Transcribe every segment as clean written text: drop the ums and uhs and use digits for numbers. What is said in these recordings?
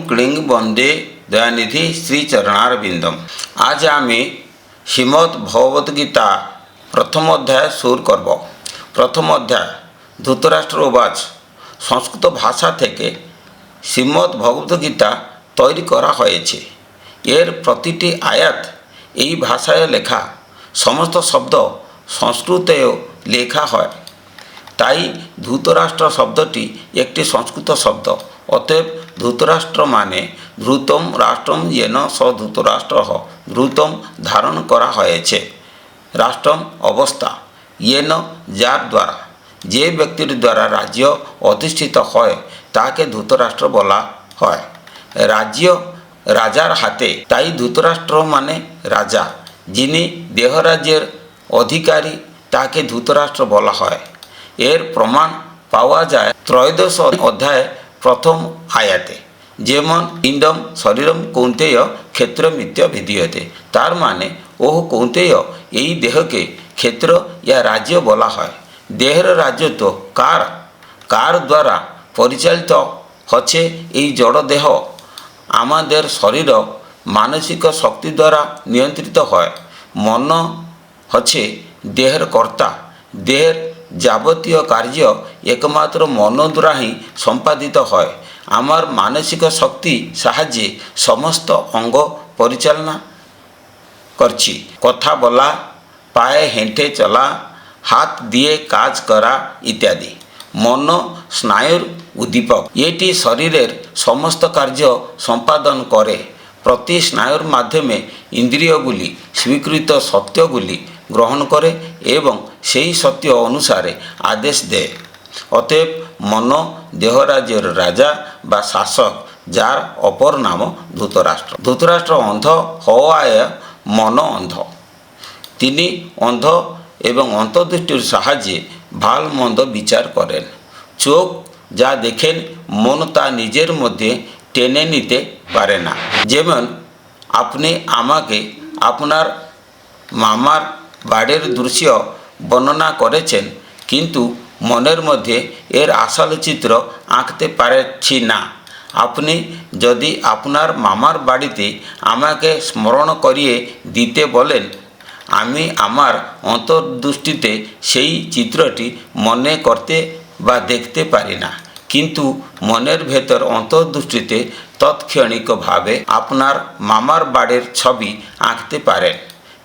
ক্লিং বন্দে দয়ানিধি শ্রীচরণারবিন্দম। আজ আমি শ্রীমদ্ ভগবদ্গীতা প্রথম অধ্যায় শুরু করব। প্রথম অধ্যায় ধৃতরাষ্ট্র উবাচ। সংস্কৃত ভাষা থেকে শ্রীমদ্ ভগবদ্গীতা তৈরি করা হয়েছে। এর প্রতিটি আয়াত এই ভাষায় লেখা, সমস্ত শব্দ সংস্কৃতেও লেখা হয়। তাই ধৃতরাষ্ট্র শব্দটি একটি সংস্কৃত শব্দ। অতএব ধৃতরাষ্ট্র মানে ধৃতম রাষ্ট্রম येन स ধৃতরাষ্ট্র, ধৃতম ধারণ করা হয়েছে, রাষ্ট্রম অবস্থা, येन যার দ্বারা, যে ব্যক্তির দ্বারা রাজ্য অধিষ্ঠিত হয় তাকে ধৃতরাষ্ট্র বলা হয়। রাজ্য রাজার হাতে, তাই ধৃতরাষ্ট্র মানে রাজা। যিনি দেহরাজ্যের অধিকারী তাকে ধৃতরাষ্ট্র বলা হয়। এর প্রমাণ পাওয়া যায় ত্রয়োদশ অধ্যায় প্রথম আয়াতে। যেমন ইন্দ্রম শরীরম কৌন্তেয় ক্ষেত্রমিত্য ভিদীয়তে। তার মানে ও কৌন্তেয়, এই দেহকে ক্ষেত্র ইয়া রাজ্য বলা হয়। দেহের রাজ্য তো কার দ্বারা পরিচালিত হচ্ছে? এই জড় দেহ। আমাদের শরীর মানসিক শক্তি দ্বারা নিয়ন্ত্রিত হয়। মন হচ্ছে দেহের কর্তা। দেহের যাবতীয় কার্য একমাত্র মন দ্বারা হি সম্পাদিত হয়। আমার মানসিক শক্তি সাহায্যে সমস্ত অঙ্গ পরিচালনা করছি। কথা বলা, পায়ে হেঁটে চলা, হাত দিয়ে কাজ করা ইত্যাদি। মন স্নায়ুর উদ্দীপক। এটি শরীরের সমস্ত কার্য সম্পাদন করে। প্রতি স্নায়ুর মাধ্যমে ইন্দ্রিয়গুলি স্বীকৃত সত্যগুলি গ্রহণ করে এবং সেই সত্য অনুসারে আদেশ দেয়। অতএব মন দেহরাজ্যের রাজা বা শাসক, যার অপর নাম ধৃতরাষ্ট্র। ধৃতরাষ্ট্র অন্ধ হওয়ায় মন অন্ধ। তিনি অন্ধ এবং অন্তর্দৃষ্টির সাহায্যে ভাল মন্দ বিচার করেন। চোখ যা দেখেন, মন তা নিজের মধ্যে টেনে নিতে পারে না। যেমন আপনি আমাকে আপনার মামার বাড়ির দৃশ্য বর্ণনা করেছেন, কিন্তু মনের মধ্যে এর আসল চিত্র আঁকতে পারছি না। আপনি যদি আপনার মামার বাড়িতে আমাকে স্মরণ করিয়ে দিতে বলেন, আমি আমার অন্তর্দৃষ্টিতে সেই চিত্রটি মনে করতে বা দেখতে পারি না, কিন্তু মনের ভেতর অন্তর্দৃষ্টিতে তৎক্ষণিকভাবে আপনার মামার বাড়ির ছবি আঁকতে পারেন।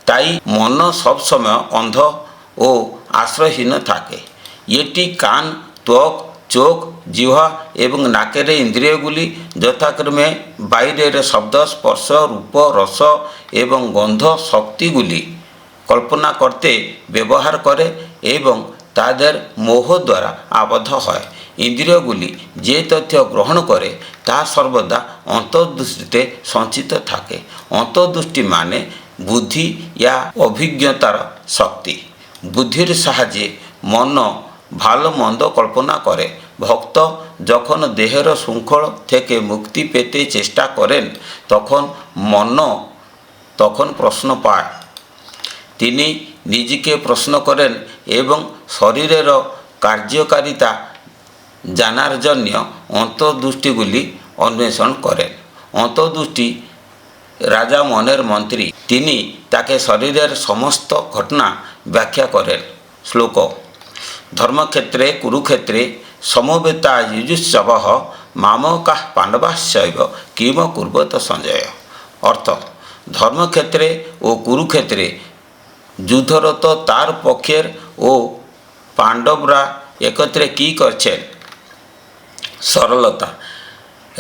তাই মন সবসময় অন্ধ ও আশ্রয়হীন থাকে। এটি কান, ত্বক, চোখ, জিহ্বা এবং নাকের ইন্দ্রিয়গুলি যথাক্রমে বাইরের শব্দ, স্পর্শ, রূপ, রস এবং গন্ধ শক্তিগুলি কল্পনা করতে ব্যবহার করে এবং তাদের মোহ দ্বারা আবদ্ধ হয়। ইন্দ্রিয়গুলি যে তথ্য গ্রহণ করে তা সর্বদা অন্তর্দৃষ্টিতে সঞ্চিত থাকে। অন্তর্দৃষ্টি মানে বুদ্ধি ইয়া অভিজ্ঞতার শক্তি। বুদ্ধির সাহায্যে মন ভালো মন্দ কল্পনা করে। ভক্ত যখন দেহের শৃঙ্খল থেকে মুক্তি পেতে চেষ্টা করেন, তখন প্রশ্ন পায়। তিনি নিজেকে প্রশ্ন করেন এবং শরীরের কার্যকারিতা জানার জন্য অন্তর্দৃষ্টিগুলি অন্বেষণ করেন। অন্তর্দৃষ্টি রাজা মনের মন্ত্রী। তিনি তাকে শরীরের সমস্ত ঘটনা ব্যাখ্যা করেন। শ্লোক: ধর্মক্ষেত্রে কুরুক্ষেত্রে সমবেতা যুজুৎসবঃ মামকাঃ পাণ্ডবাশ্চৈব কিম কুর্বত সঞ্জয়। অর্থ: ধর্মক্ষেত্রে ও কুরুক্ষেত্রে যুদ্ধরত তার পক্ষের ও পাণ্ডবরা একত্রে কী করছেন? সরলতা।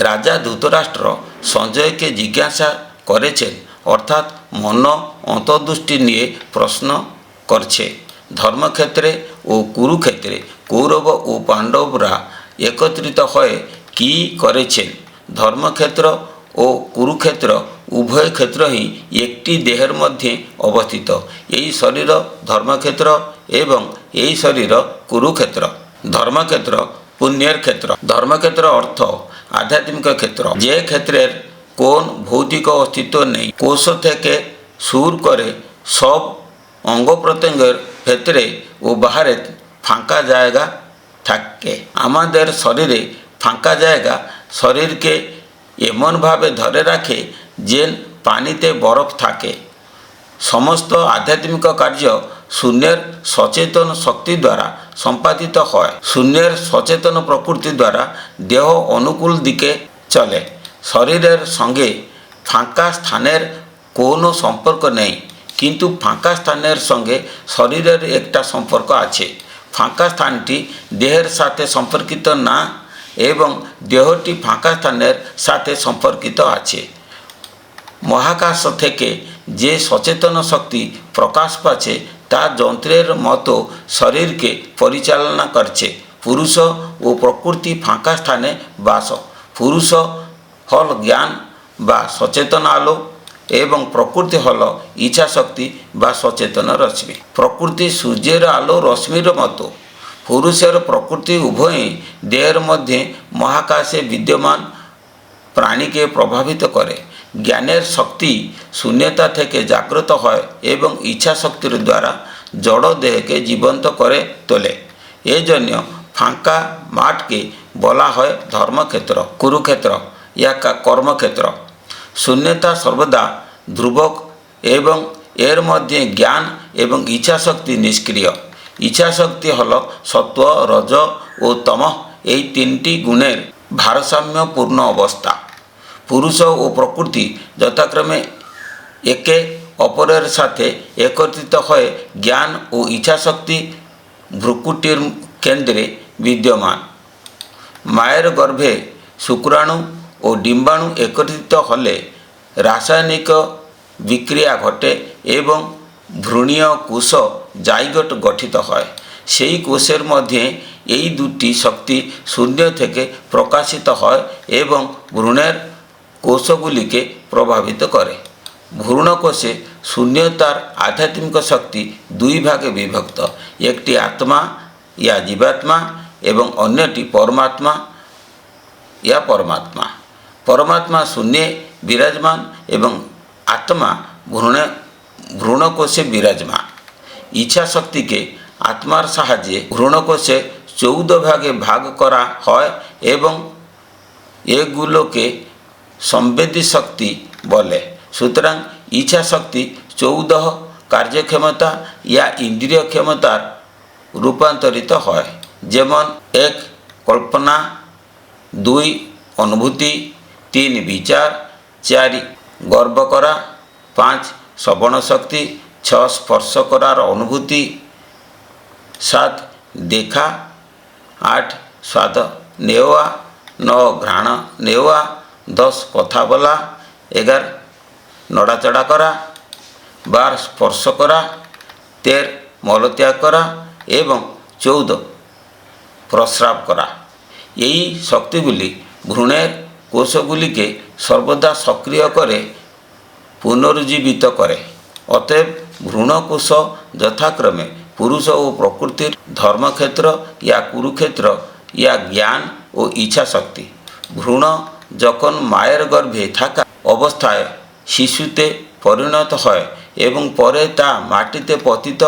রাজা ধৃতরাষ্ট্র সঞ্জয়কে জিজ্ঞাসা করেছেন, অর্থাৎ মন অন্তর্দৃষ্টি নিয়ে প্রশ্ন করছে। ধর্মক্ষেত্রে ও কুরুক্ষেত্রে কৌরব ও পাণ্ডবরা একত্রিত হয়ে কী করেছেন? ধর্মক্ষেত্র ও কুরুক্ষেত্র উভয় ক্ষেত্রই একটি দেহের মধ্যে অবস্থিত। এই শরীর ধর্মক্ষেত্র এবং এই শরীর কুরুক্ষেত্র। ধর্মক্ষেত্র পুণ্যের ক্ষেত্র। ধর্মক্ষেত্র অর্থ আধ্যাত্মিক ক্ষেত্র, যে ক্ষেত্রের কোন ভৌতিক অস্তিত্ব নেই। কোষ থেকে শুরু করে সব অঙ্গ প্রত্যঙ্গের ভেতরে ও বাহারে ফাঁকা জায়গা থাকে। আমাদের শরীরে ফাঁকা জায়গা শরীরকে এমনভাবে ধরে রাখে যে পানিতে বরফ থাকে। সমস্ত আধ্যাত্মিক কার্য শূন্যের সচেতন শক্তি দ্বারা সম্পাদিত হয়। শূন্যের সচেতন প্রকৃতি দ্বারা দেহ অনুকূল দিকে চলে। শরীরের সঙ্গে ফাঁকা স্থানের কোনো সম্পর্ক নেই, কিন্তু ফাঁকা স্থানের সঙ্গে শরীরের একটা সম্পর্ক আছে। ফাঁকা স্থানটি দেহের সাথে সম্পর্কিত না এবং দেহটি ফাঁকা স্থানের সাথে সম্পর্কিত আছে। মহাকাশ থেকে যে সচেতন শক্তি প্রকাশ পাচ্ছে তা যন্ত্রের মতো শরীরকে পরিচালনা করছে। পুরুষ ও প্রকৃতি ফাঁকা স্থানে বাস। পুরুষ হল জ্ঞান বা সচেতন আলো এবং প্রকৃতি হল ইচ্ছা শক্তি বা সচেতন রশ্মি। প্রকৃতি সূর্যের আলো রশ্মির মতো। পুরুষের প্রকৃতি উভয়ই দেহের মধ্যে মহাকাশে বিদ্যমান প্রাণীকে প্রভাবিত করে। জ্ঞানের শক্তি শূন্যতা থেকে জাগ্রত হয় এবং ইচ্ছা শক্তির দ্বারা জড় দেহকে জীবন্ত করে তোলে। এজন্য ফাঁকা মাঠকে বলা হয় ধর্মক্ষেত্র, কুরুক্ষেত্র ইয়া কর্মক্ষেত্র। শূন্যতা সর্বদা ধ্রুবক এবং এর মধ্যে জ্ঞান এবং ইচ্ছা শক্তি নিষ্ক্রিয়। ইচ্ছা শক্তি হল সত্ত্ব, রজ ও তম এই তিনটি গুণের ভারসাম্যপূর্ণ অবস্থা। পুরুষ ও প্রকৃতি যথাক্রমে একে অপরের সাথে একত্রিত হয়ে জ্ঞান ও ইচ্ছাশক্তি ভ্রূকুটির কেন্দ্রে বিদ্যমান। মায়ের গর্ভে শুক্রাণু ও ডিম্বাণু একত্রিত হলে রাসায়নিক বিক্রিয়া ঘটে এবং ভ্রূণীয় কোষ জাইগোট গঠিত হয়। সেই কোষের মধ্যে এই দুটি শক্তি শূন্য থেকে প্রকাশিত হয় এবং ভ্রূণের কোষগুলিকে প্রভাবিত করে। ভ্রূণকোষে শূন্যতার আধ্যাত্মিক শক্তি দুই ভাগে বিভক্ত, একটি আত্মা ইয়া জীবাত্মা এবং অন্যটি পরমাত্মা ইয়া পরমাত্মা। পরমাত্মা শূন্যে বিরাজমান এবং আত্মা ভ্রূণকোষে বিরাজমান। ইচ্ছা শক্তিকে আত্মার সাহায্যে ভ্রূণকোষে 14 ভাগে ভাগ করা হয় এবং এগুলোকে সংবেদী শক্তি বলে। সুতরাং ইচ্ছা শক্তি 14 কার্যক্ষমতা ইয়া ইন্দ্রিয় ক্ষমতার রূপান্তরিত হয়, যেমন 1 কল্পনা, 2 অনুভূতি, 3 বিচার, 4 গর্ব করা, 5 শ্রবণ শক্তি, 6 স্পর্শ করার অনুভূতি, 7 দেখা, 8 স্বাদ নেওয়া, 9 ঘ্রাণ নেওয়া, 10 কথা বলা, 11 নড়াচড়া করা, 12 স্পর্শ করা, 13 মলত্যাগ করা এবং 14 প্রস্রাব করা। এই শক্তিগুলি ভ্রূণের কোষগুলিকে সর্বদা সক্রিয় করে পুনরুজ্জীবিত করে। অতএব ভ্রূণকোষ যথাক্রমে পুরুষ ও প্রকৃতির ধর্মক্ষেত্র ইয়া কুরুক্ষেত্র ইয়া জ্ঞান ও ইচ্ছা শক্তি। ভ্রূণ যখন মায়ের গর্ভে থাকা অবস্থায় শিশুতে পরিণত হয় এবং পরে তা মাটিতে পতিত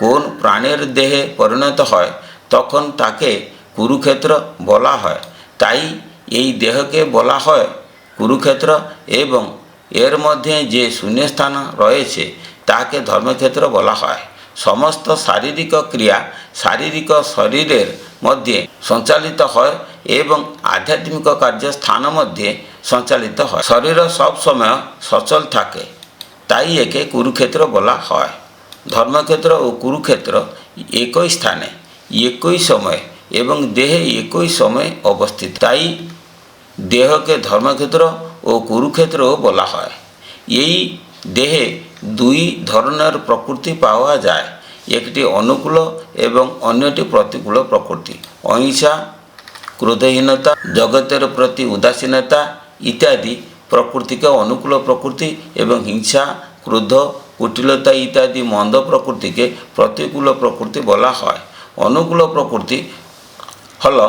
কোন প্রাণের দেহে পরিণত হয়, তখন তাকে কুরুক্ষেত্র বলা হয়। তাই এই দেহকে বলা হয় কুরুক্ষেত্র এবং এর মধ্যে যে শূন্যস্থান রয়েছে তাকে ধর্মক্ষেত্র বলা হয়। সমস্ত শারীরিক ক্রিয়া শারীরিক শরীরের মধ্যে সঞ্চালিত হয় এবং আধ্যাত্মিক কার্য স্থান মধ্যে সঞ্চালিত হয়। শরীর সবসময় সচল থাকে, তাই একে কুরুক্ষেত্র বলা হয়। ধর্মক্ষেত্র ও কুরুক্ষেত্র একই স্থানে একই সময়ে এবং দেহে একই সময়ে অবস্থিত, তাই দেহকে ধর্মক্ষেত্র ও কুরুক্ষেত্রও বলা হয়। এই দেহে 2 ধরনের প্রকৃতি পাওয়া যায়, একটি অনুকূল এবং অন্যটি প্রতিকূল প্রকৃতি। অহিংসা, ক্রোধহীনতা, জগতের প্রতি উদাসীনতা ইত্যাদি প্রকৃতিকে অনুকূল প্রকৃতি এবং হিংসা, ক্রোধ, কুটিলতা ইত্যাদি মন্দ প্রকৃতিকে প্রতিকূল প্রকৃতি বলা হয়। অনুকূল প্রকৃতি হল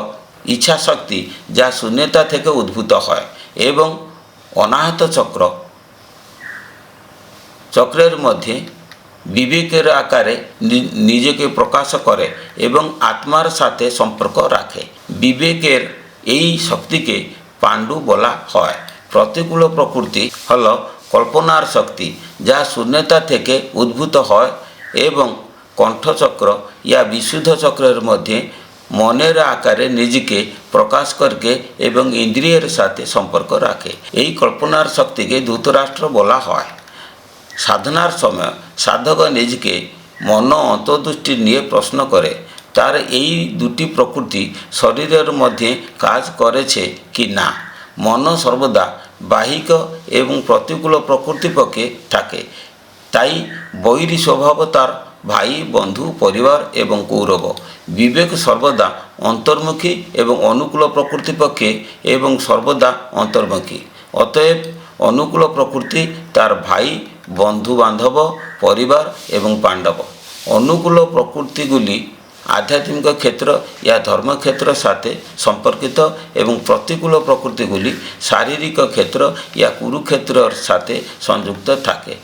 ইচ্ছা শক্তি যা শূন্যতা থেকে উদ্ভূত হয় এবং অনাহত চক্রের মধ্যে বিবেকের আকারে নিজেকে প্রকাশ করে এবং আত্মার সাথে সম্পর্ক রাখে। বিবেকের এই শক্তিকে পাণ্ডু বলা হয়। প্রতিকূল প্রকৃতি হল কল্পনার শক্তি যা শূন্যতা থেকে উদ্ভূত হয় এবং কণ্ঠচক্র ইয়া বিশুদ্ধ চক্রের মধ্যে মনের আকারে নিজেকে প্রকাশ করকে এবং ইন্দ্রিয়ের সাথে সম্পর্ক রাখে। এই কল্পনার শক্তিকে ধৃতরাষ্ট্র বলা হয়। সাধনার সময় সাধক নিজেকে মন অন্তর্দৃষ্টি নিয়ে প্রশ্ন করে তার এই দুটি প্রকৃতি শরীরের মধ্যে কাজ করেছে কি না। মন সর্বদা বাহিক এবং প্রতিকূল প্রকৃতি পক্ষে থাকে, তাই বৈরী স্বভাব তার ভাই, বন্ধু, পরিবার এবং কৌরব। বিবেক সর্বদা অন্তর্মুখী এবং অনুকূল প্রকৃতি পক্ষে এবং সর্বদা অন্তর্মুখী। অতএব অনুকূল প্রকৃতি তার ভাই, বন্ধু বান্ধব, পরিবার এবং পাণ্ডব। অনুকূল প্রকৃতিগুলি আধ্যাত্মিক ক্ষেত্র ইয়া ধর্মক্ষেত্র সাথে সম্পর্কিত এবং প্রতিকূল প্রকৃতিগুলি শারীরিক ক্ষেত্র ইয়া কুরুক্ষেত্রের সাথে সংযুক্ত থাকে।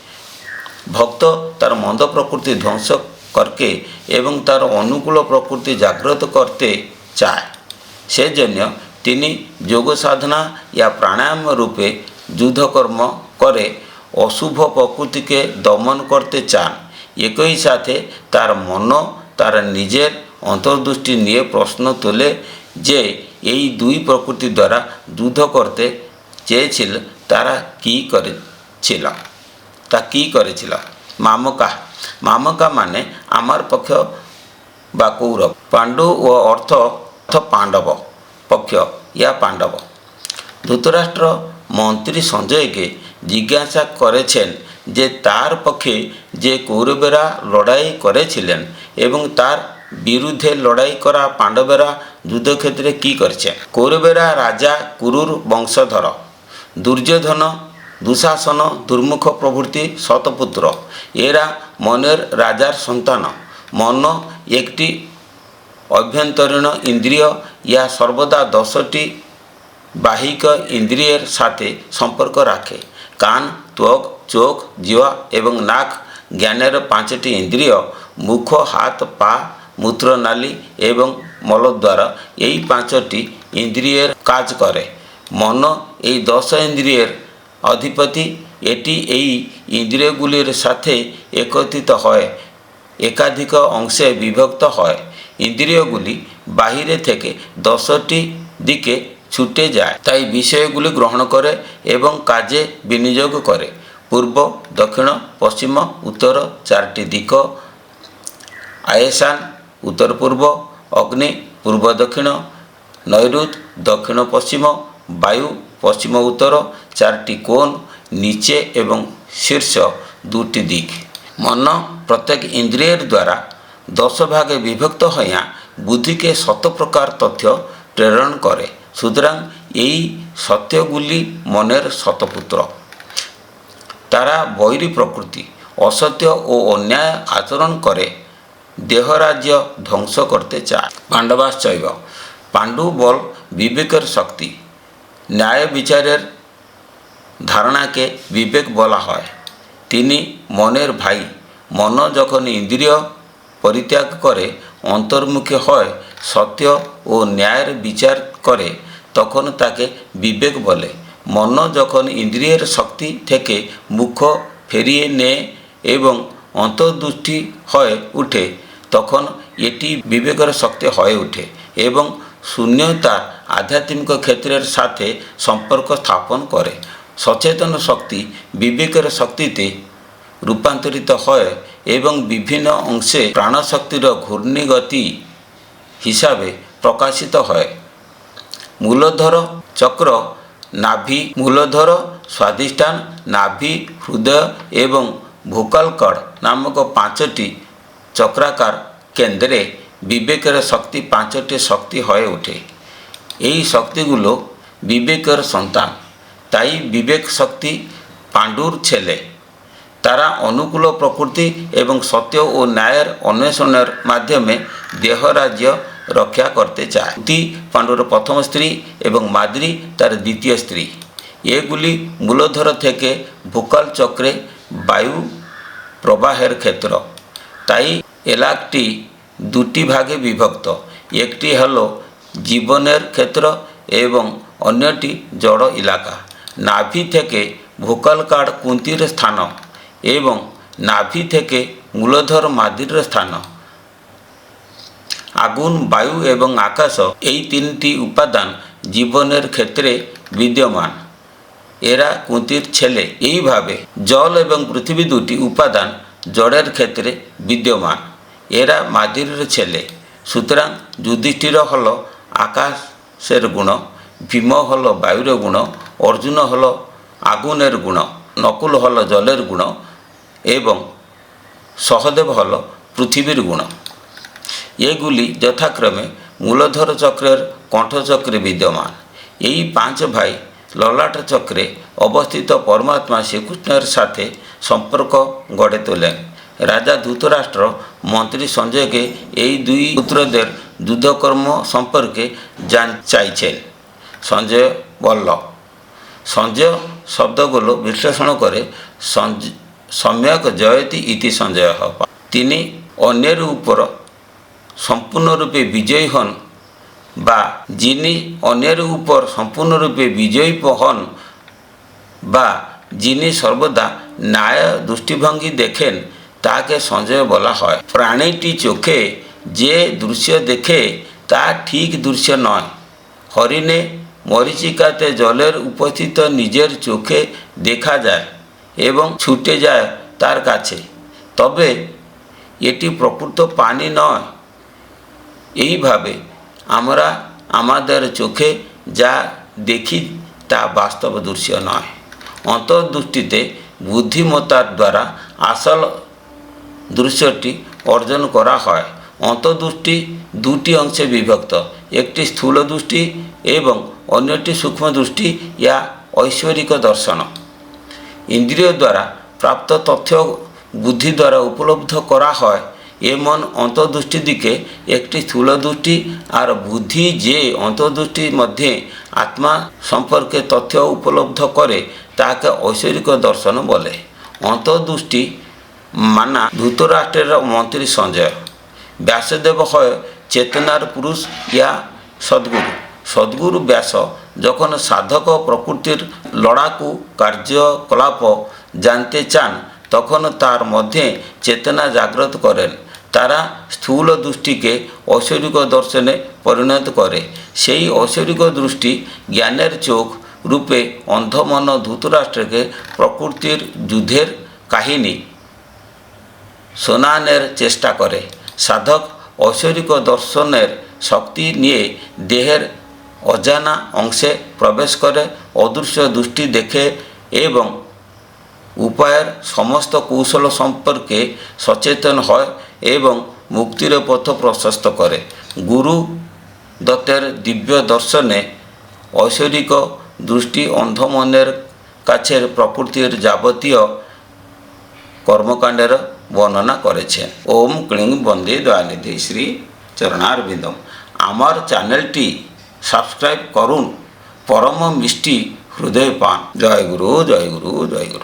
ভক্ত তার মন্দ প্রকৃতি ধ্বংস করকে এবং তার অনুকূল প্রকৃতি জাগ্রত করতে চায়। সেজন্য তিনি যোগ সাধনা ইয়া প্রাণায়াম রূপে যুদ্ধকর্ম করে অশুভ প্রকৃতিকে দমন করতে চান। একই সাথে তার মন তার নিজের অন্তর্দৃষ্টি নিয়ে প্রশ্ন তোলে যে এই দুই প্রকৃতি দ্বারা যুদ্ধ করতে চেয়েছিল তারা কি করেছিল। মামকা মানে আমার পক্ষ বা কৌরব, পাণ্ডু ও অর্থ পাণ্ডব পক্ষ ইয়া পাণ্ডব। ধৃতরাষ্ট্র মন্ত্রী সঞ্জয়কে জিজ্ঞাসা করেছেন যে তার পক্ষে যে কৌরবেরা লড়াই করেছিলেন এবং তার বিরুদ্ধে লড়াই করা পাণ্ডবেরা যুদ্ধক্ষেত্রে কি করেছে। কৌরবেরা রাজা কুরুর বংশধর, দুর্যোধন, দুঃশাসন, দুর্মুখ প্রভৃতি শতপুত্র। এরা মনের রাজার সন্তান। মন একটি অভ্যন্তরীণ ইন্দ্রিয়, ইয়া সর্বদা 10টি বাহিক ইন্দ্রিয়ের সাথে সম্পর্ক রাখে। কান, ত্বক, চোখ, জিহ্বা এবং নাক জ্ঞানের 5টি ইন্দ্রিয়। মুখ, হাত, পা, মূত্রনালী এবং মলদ্বার এই 5টি ইন্দ্রিয়ের কাজ করে। মন এই 10 ইন্দ্রিয়ের অধিপতি। এটি এই ইন্দ্রিয়গুলির সাথে একত্রিত হয়, একাধিক অংশে বিভক্ত হয়। ইন্দ্রিয়গুলি বাহিরে থেকে 10টি দিকে ছুটে যায়, তাই বিষয়গুলি গ্রহণ করে এবং কাজে বিনিয়োগ করে। পূর্ব, দক্ষিণ, পশ্চিম, উত্তর 4টি দিক, আয়েশান উত্তর পূর্ব, অগ্নি পূর্ব দক্ষিণ, নৈಋত দক্ষিণ পশ্চিম, বায়ু পশ্চিম উত্তর, 4টি কোণ, নিচে এবং শীর্ষ 2টি দিক। মন প্রত্যেক ইন্দ্রিয়ের দ্বারা 10 ভাগে বিভক্ত হইয়া বুদ্ধিকে 7 প্রকার তথ্য প্রেরণ করে। সুতরাং এই সত্যগুলি মনের শতপুত্র। তারা বৈরী প্রকৃতি, অসত্য ও অন্যায় আচরণ করে দেহরাজ্য ধ্বংস করতে চায়। পাণ্ডবাশ্চৈব, পাণ্ডু বল বিবেকের শক্তি। ন্যায় বিচারের ধারণাকে বিবেক বলা হয়। তিনি মনের ভাই। মন যখন ইন্দ্রিয় পরিত্যাগ করে অন্তর্মুখী হয়, সত্য ও ন্যায়ের বিচার করে, তখন তাকে বিবেক বলে। মন যখন ইন্দ্রিয়ের শক্তি থেকে মুখ ফিরিয়ে নেয় এবং অন্তর্দৃষ্টি হয়ে ওঠে, তখন এটি বিবেকের শক্তি হয়ে ওঠে এবং শূন্যতা আধ্যাত্মিক ক্ষেত্রের সাথে সম্পর্ক স্থাপন করে। সচেতন শক্তি বিবেকের শক্তিতে রূপান্তরিত হয় এবং বিভিন্ন অংশে প্রাণশক্তির ঘূর্ণিগতি হিসাবে প্রকাশিত হয়। মূলধর চক্র, নাভি মূলধর, স্বাধিষ্ঠান, নাভি, হৃদয় এবং ভোকাল কর্ড নামক 5টি চক্রাকার কেন্দ্রে বিবেকের শক্তি 5টি শক্তি হয়ে ওঠে। এই শক্তিগুলো বিবেকের সন্তান, তাই বিবেক শক্তি পাণ্ডুর ছেলে। তারা অনুকূল প্রকৃতি এবং সত্য ও ন্যায়ের অন্বেষণের মাধ্যমে দেহরাজ্য রক্ষা করতে চায়। কুন্তী পাণ্ডুর প্রথম স্ত্রী এবং মাদ্রী তার দ্বিতীয় স্ত্রী। এগুলি মূলধর থেকে ভোকাল চক্রে বায়ু প্রবাহের ক্ষেত্র। তাই এলাকাটি 2টি ভাগে বিভক্ত। একটি হল জীবনের ক্ষেত্র এবং অন্যটি জড় এলাকা। নাভি থেকে ভোকাল কার্ড কুন্তির স্থান এবং নাভি থেকে মূলধর মাদির স্থান। আগুন, বায়ু এবং আকাশ এই তিনটি উপাদান জীবনের ক্ষেত্রে বিদ্যমান। এরা কুন্তির ছেলে। এইভাবে জল এবং পৃথিবী দুটি উপাদান জড়ের ক্ষেত্রে বিদ্যমান। এরা মাদির ছেলে। সুতরাং যুধিষ্ঠির হল আকাশের গুণ, ভীম হল বায়ুর গুণ, অর্জুন হল আগুনের গুণ, নকুল হল জলের গুণ এবং সহদেব হল পৃথিবীর গুণ। এগুলি যথাক্রমে মূলধর চক্রের কণ্ঠচক্রে বিদ্যমান। এই 5 ভাই ললাট চক্রে অবস্থিত পরমাত্মা শ্রীকৃষ্ণের সাথে সম্পর্ক গড়ে তোলেন। রাজা ধৃতরাষ্ট্র মন্ত্রী সঞ্জয়কে এই 2 পুত্রদের যুদ্ধকর্ম সম্পর্কে চাইছেন। সঞ্জয় বলল। সঞ্জয় শব্দগুলো বিশ্লেষণ করে সম্যক জয়তি ইতি সঞ্জয়। তিনি অন্যের উপর সম্পূর্ণরূপে বিজয়ী হন বা যিনি অন্যের উপর সম্পূর্ণরূপে বিজয়ী হন বা যিনি সর্বদা ন্যায় দৃষ্টিভঙ্গি দেখেন তাকে সঞ্জয় বলা হয়। প্রাণীটি চোখে যে দৃশ্য দেখে তা ঠিক দৃশ্য নয়। হরিণে মরীচিকাতে জলের উপস্থিত নিজের চোখে দেখা যায় এবং ছুটে যায় তার কাছে, তবে এটি প্রকৃত পানি নয়। এইভাবে আমরা আমাদের চোখে যা দেখি তা বাস্তব দৃশ্য নয়। অন্তর্দৃষ্টিতে বুদ্ধিমত্তার দ্বারা আসল দৃশ্যটি অর্জন করা হয়। অন্তর্দৃষ্টি 2টি অংশে বিভক্ত, একটি স্থূল দৃষ্টি এবং অন্যটি সূক্ষ্ম দৃষ্টি ইয়া ঐশ্বরিক দর্শন। ইন্দ্রিয় দ্বারা প্রাপ্ত তথ্য বুদ্ধি দ্বারা উপলব্ধ করা হয় এমন অন্তর্দৃষ্টির দিকে একটি স্থূল দৃষ্টি, আর বুদ্ধি যে অন্তর্দৃষ্টির মধ্যে আত্মা সম্পর্কে তথ্য উপলব্ধ করে তাকে ঐশ্বরিক দর্শন বলে। অন্তর্দৃষ্টি মানা ধৃতরাষ্ট্রের মন্ত্রী সঞ্জয়। ব্যাসদেব হয় চেতনার পুরুষ ইয়া সদ্গুরু। সদ্গুরু ব্যাস যখন সাধক প্রকৃতির লড়াকু কার্যকলাপ জানতে চান তখন তার মধ্যে চেতনা জাগ্রত করেন। তারা স্থূল দৃষ্টিকে ঐশ্বরিক দর্শনে পরিণত করে। সেই ঐশ্বরিক দৃষ্টি জ্ঞানের চোখ রূপে অন্ধমন ধৃতরাষ্ট্রকে প্রকৃতির যুদ্ধের কাহিনী শোনানোর চেষ্টা করে। সাধক ঐশ্বরিক দর্শনের শক্তি নিয়ে দেহের অজানা অংশে প্রবেশ করে, অদৃশ্য দৃষ্টি দেখে এবং উপায়ের সমস্ত কৌশল সম্পর্কে সচেতন হয় এবং মুক্তির পথ প্রশস্ত করে। গুরু দত্তের দিব্য দর্শনে ঐশ্বরিক দৃষ্টি অন্ধমনের কাছে প্রকৃতির যাবতীয় কর্মকাণ্ডের বর্ণনা করেছেন। ওম ক্লিং বন্দে দয়ানিধি শ্রী চরণারবিন্দম। আমার চ্যানেলটি সাবস্ক্রাইব করুন। পরম মিষ্টি হৃদয় পান। জয় গুরু, জয় গুরু, জয় গুরু।